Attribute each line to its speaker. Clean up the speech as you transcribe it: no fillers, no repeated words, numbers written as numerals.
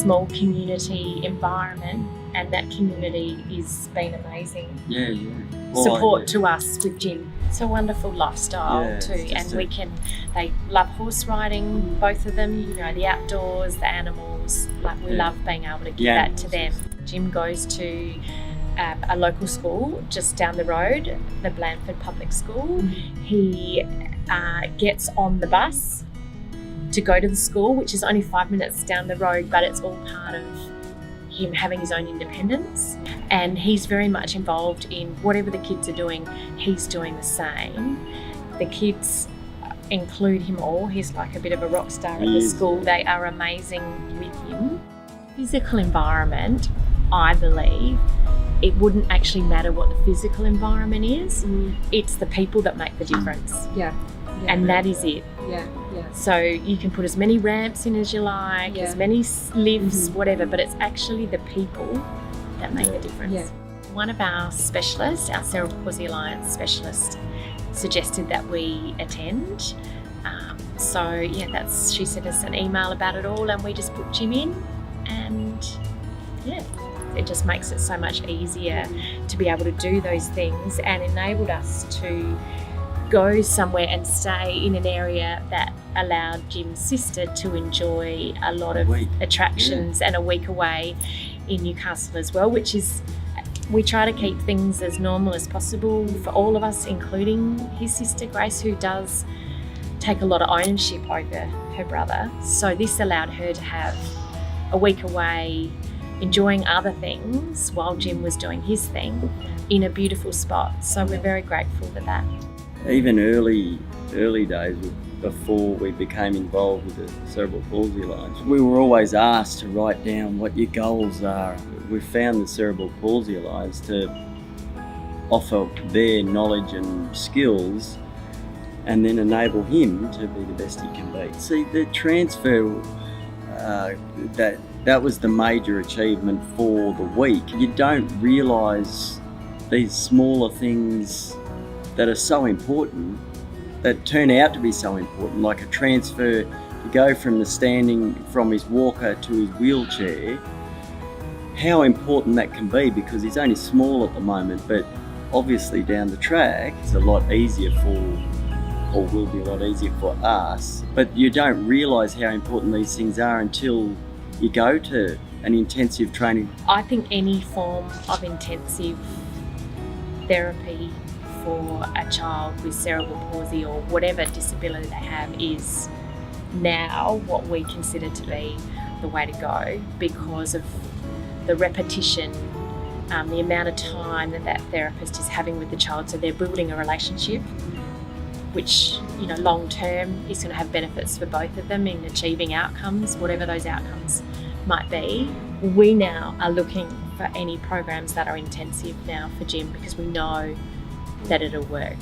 Speaker 1: small community environment, and that community has been amazing. Support to us with Jim. It's a wonderful lifestyle too, and they love horse riding, both of them, you know, the outdoors, the animals, like we love being able to give that to them. Jim goes to a local school just down the road, the Blandford Public School. He gets on the bus to go to the school, which is only 5 minutes down the road, but it's all part of him having his own independence. And he's very much involved in whatever the kids are doing, he's doing the same. The kids include him all. He's like a bit of a rock star at the school. They are amazing with him. Physical environment, I believe, it wouldn't actually matter what the physical environment is. It's the people that make the difference. And that is it. So you can put as many ramps in as you like, as many lifts, whatever, but it's actually the people that make the difference. One of our specialists, our Cerebral Palsy Alliance specialist, suggested that we attend. She sent us an email about it all, and we just put Jim in, and it just makes it so much easier to be able to do those things, and enabled us to go somewhere and stay in an area that allowed Jim's sister to enjoy a lot of attractions and a week away in Newcastle as well, which is, we try to keep things as normal as possible for all of us, including his sister Grace, who does take a lot of ownership over her brother. So this allowed her to have a week away, enjoying other things while Jim was doing his thing in a beautiful spot. So we're very grateful for that.
Speaker 2: Even early days, before we became involved with the Cerebral Palsy Alliance, we were always asked to write down what your goals are. We found the Cerebral Palsy Alliance to offer their knowledge and skills and then enable him to be the best he can be. See, the transfer, that was the major achievement for the week. You don't realise these smaller things that are so important, that turn out to be so important, like a transfer to go from from his walker to his wheelchair, how important that can be, because he's only small at the moment, but obviously down the track it's a lot easier or will be a lot easier for us. But you don't realise how important these things are until you go to an intensive training.
Speaker 1: I think any form of intensive therapy for a child with cerebral palsy or whatever disability they have is now what we consider to be the way to go, because of the repetition, the amount of time that therapist is having with the child. So they're building a relationship, which, you know, long term is going to have benefits for both of them in achieving outcomes, whatever those outcomes might be. We now are looking for any programs that are intensive now for Jim, because we know that it'll work.